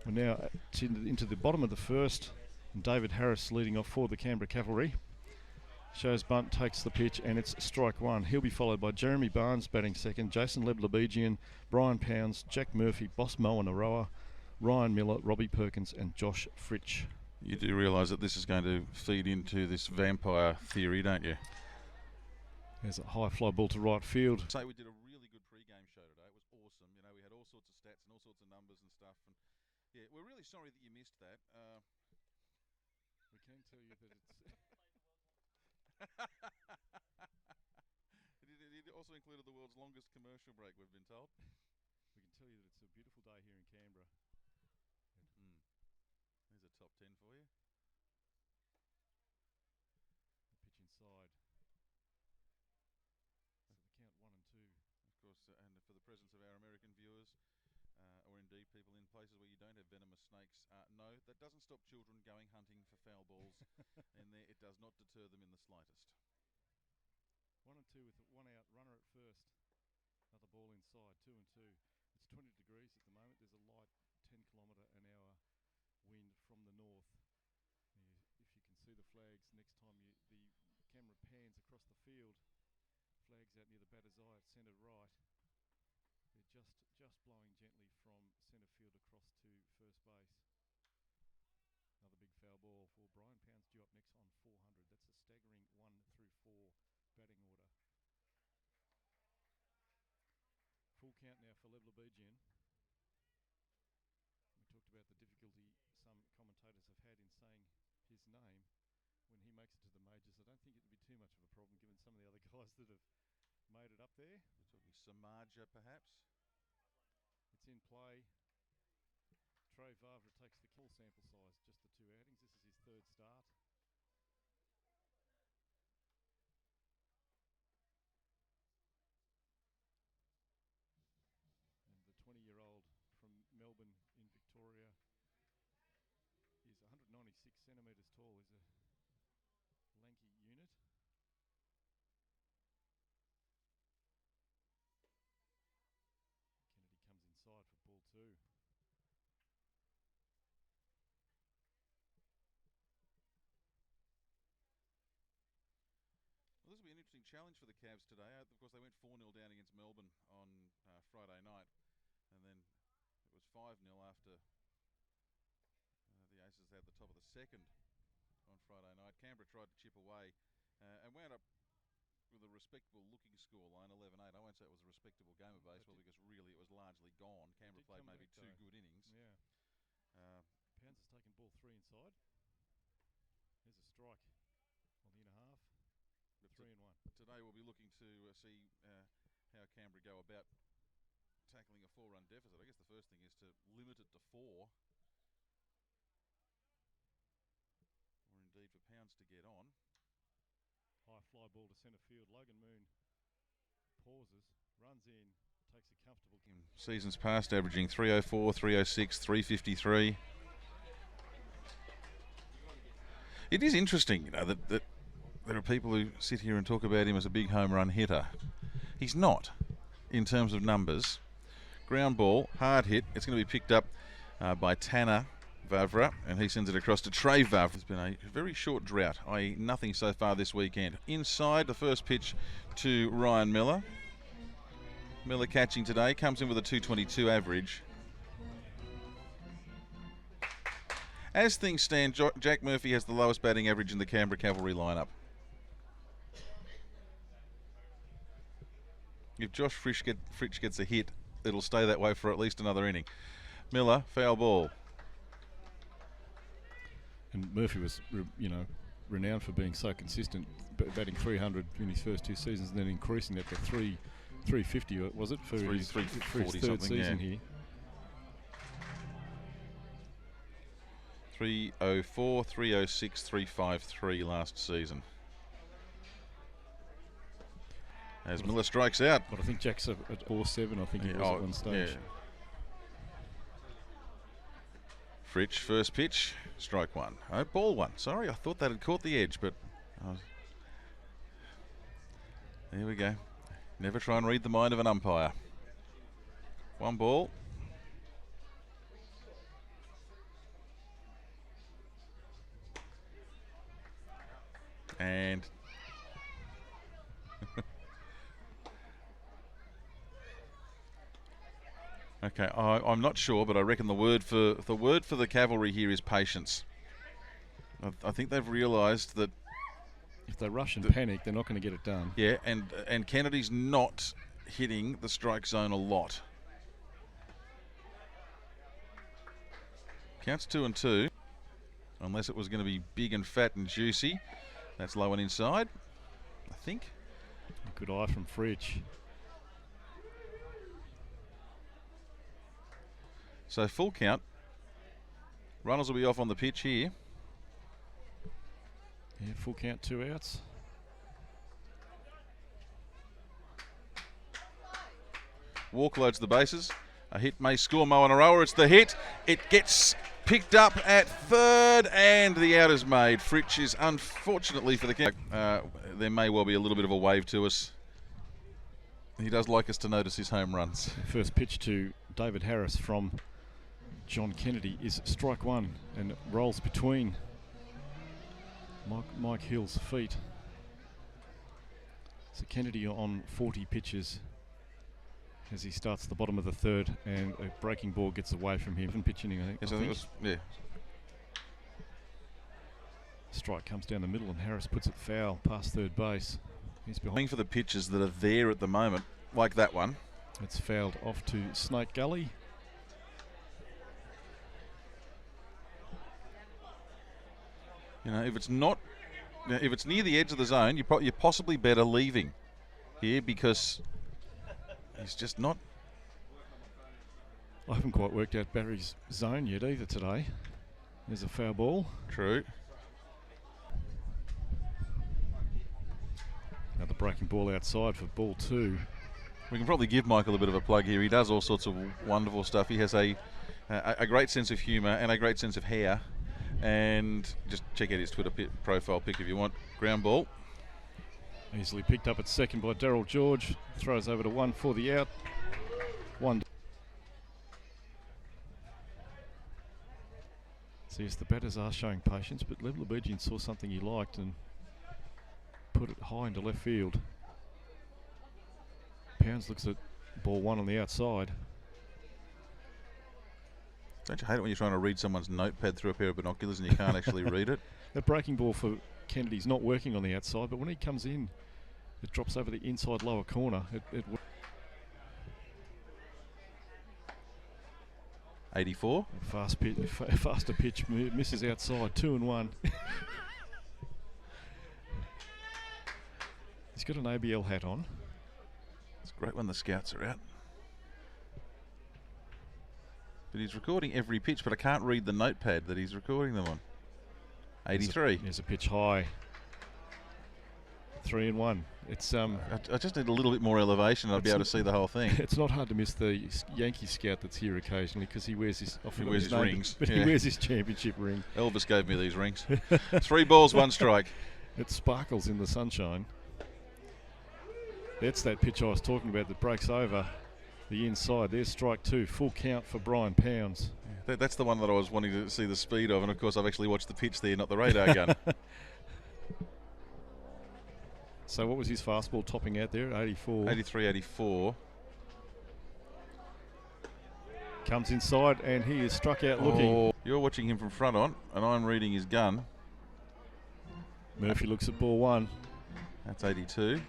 We're now into the bottom of the first. And David Harris leading off for the Canberra Cavalry. Shows bunt, takes the pitch, and it's strike one. He'll be followed by Jeremy Barnes batting second, Jason Leblebegian, Brian Pounds, Jack Murphy, Boss Moanaroa, Ryan Miller, Robbie Perkins, and Josh Fritsch. You do realise that this is going to feed into this vampire theory, don't you? There's a high fly ball to right field. Say we did a really good pre-game show today. It was awesome. You know, we had all sorts of stats and all sorts of numbers and stuff. And yeah, we're really sorry that you missed that. We can tell you that it's... It also included the world's longest commercial break, we've been told. We can tell you that it's a beautiful day here in Canberra. There's a top 10 for you. The pitch inside. So the count 1 and 2. Of course, and for the presence of our American viewers, or indeed people in places where you don't have venomous snakes, no, that doesn't stop children going hunting for foul balls in there. It does not deter them in the slightest. 1 and 2 with 1 out, runner at first. Another ball inside, 2 and 2. It's 20 degrees at the moment. There's a light 10km/h wind from the north. If you can see the flags, next time the camera pans across the field, flags out near the batter's eye at centre right. They're just blowing gently from centre field across to first base. Another big foul ball for Brian Pounds, due up next on 400. That's a staggering 1 through 4 batting order. Full count now for Leblebegian. We talked about the difficulty some commentators have had in saying his name when he makes it to the majors. I don't think it would be too much of a problem given some of the other guys that have made it up there. We're talking Samaja, perhaps. It's in play. Trey Vavra takes the full sample size, just the 2 outings. This is his 3rd start. And the 20-year-old from Melbourne in Victoria is 196 centimetres tall. He's a lanky unit. Kennedy comes inside for ball 2. Well, this will be an interesting challenge for the Cavs today. Of course, they went 4-0 down against Melbourne on Friday night, and then it was 5-0 after the Aces had the top of the second on Friday night. Canberra tried to chip away and wound up with a respectable looking scoreline, 11-8. I won't say it was a respectable game of baseball because really it was largely gone. Canberra played maybe 2 good innings. Yeah. Pounds has taken ball 3 inside. There's a strike on the inner half. 3 and 1. Today we'll be looking to see how Canberra go about tackling a 4-run deficit. I guess the first thing is to limit it to 4. Or indeed for Pounds to get on. High fly ball to centre field. Logan Moon pauses, runs in, takes a comfortable... Seasons past averaging 304, 306, 353. It is interesting, you know, that there are people who sit here and talk about him as a big home run hitter. He's not, in terms of numbers. Ground ball, hard hit. It's going to be picked up by Tanner Vavra, and he sends it across to Trey Vavra. It's been a very short drought, i.e. nothing so far this weekend. Inside, the first pitch to Ryan Miller. Miller catching today, comes in with a 222 average. As things stand, Jack Murphy has the lowest batting average in the Canberra Cavalry lineup. If Josh Fritsch gets a hit, it'll stay that way for at least another inning. Miller, foul ball. And Murphy was, renowned for being so consistent, batting 300 in his first 2 seasons, and then increasing that to 350, was it, for his 3rd season here. 304, 306, 353 last season. As Miller strikes out. But I think Jack's at 4-7, I think he was at one stage. Yeah. Fritsch, first pitch, strike 1. Oh, ball 1. Sorry, I thought that had caught the edge, but there we go. Never try and read the mind of an umpire. 1 ball. Okay, I'm not sure, but I reckon the word for the cavalry here is patience. I think they've realised that if they rush and panic, they're not going to get it done. Yeah, and Kennedy's not hitting the strike zone a lot. Counts 2-2, unless it was going to be big and fat and juicy. That's low and inside, I think. Good eye from Fridge. So full count. Runners will be off on the pitch here. Yeah, full count, 2 outs. Walk loads the bases. A hit may score Moana Roa. It's the hit. It gets picked up at third, and the out is made. Fritsch is unfortunately for the count. There may well be a little bit of a wave to us. He does like us to notice his home runs. First pitch to David Harris from John Kennedy is strike one, and it rolls between Mike Hill's feet. So Kennedy on 40 pitches as he starts the bottom of the third, and a breaking ball gets away from him. And pitching, I think. Yes, I think it was, yeah. Strike comes down the middle, and Harris puts it foul past third base. He's behind for the pitches that are there at the moment, like that one. It's fouled off to Snake Gully. You know, if it's not, if it's near the edge of the zone, you're possibly better leaving here, because he's just not. I haven't quite worked out Barry's zone yet either today. There's a foul ball. True. Another breaking ball outside for ball 2. We can probably give Michael a bit of a plug here. He does all sorts of wonderful stuff. He has a great sense of humour and a great sense of hair. And just check out his Twitter profile pic if you want. Ground ball. Easily picked up at second by Daryl George. Throws over to 1 for the out. 1. So yes, the batters are showing patience, but Level Abergian saw something he liked and put it high into left field. Pounds looks at ball 1 on the outside. Don't you hate it when you're trying to read someone's notepad through a pair of binoculars and you can't actually read it? The breaking ball for Kennedy's not working on the outside, but when he comes in, it drops over the inside lower corner. 84. Faster pitch misses outside. 2-1. He's got an ABL hat on. It's great when the scouts are out. But he's recording every pitch, but I can't read the notepad that he's recording them on. 83. There's a pitch high. 3-1. It's I just need a little bit more elevation and I'd be able to see the whole thing. It's not hard to miss the Yankee scout that's here occasionally, because he wears his rings. But he wears his championship ring. Elvis gave me these rings. 3 balls, 1 strike. It sparkles in the sunshine. That's that pitch I was talking about that breaks over the inside. There's strike 2. Full count for Brian Pounds. That's the one that I was wanting to see the speed of, and of course I've actually watched the pitch there, not the radar gun. So what was his fastball topping out there at 84? 83, 84. Comes inside and he is struck out looking. You're watching him from front on, and I'm reading his gun. Murphy looks at ball 1. That's 82.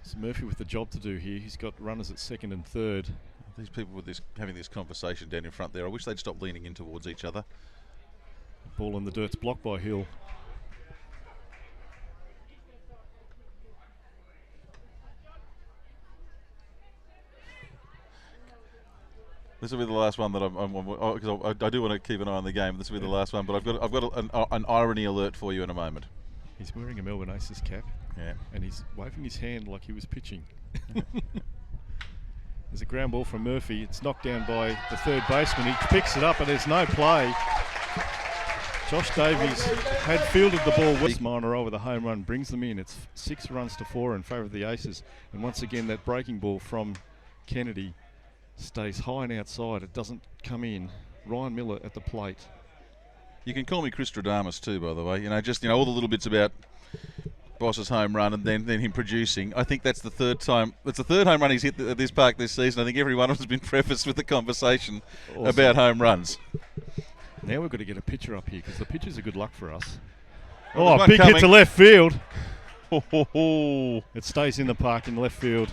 So Murphy with the job to do here. He's got runners at second and third. These people with having this conversation down in front there, I wish they'd stop leaning in towards each other. Ball in the dirt's blocked by Hill. This will be the last one that because I do want to keep an eye on the game. This will be the last one, but I've got an irony alert for you in a moment. He's wearing a Melbourne Aces cap. Yeah. And he's waving his hand like he was pitching. There's a ground ball from Murphy. It's knocked down by the third baseman. He picks it up and there's no play. Josh Davies had fielded the ball. West Minor over the home run brings them in. It's 6 runs to 4 in favour of the Aces. And once again, that breaking ball from Kennedy stays high and outside. It doesn't come in. Ryan Miller at the plate. You can call me Chris Stradamus too, by the way. All the little bits about Boss's home run and then him producing. I think that's the third time. That's the third home run he's hit at this park this season. I think every one of them has been prefaced with the conversation about home runs. Now we've got to get a pitcher up here because the pitchers are good luck for us. Well, big hit to left field. Ho, ho, ho. It stays in the park in left field.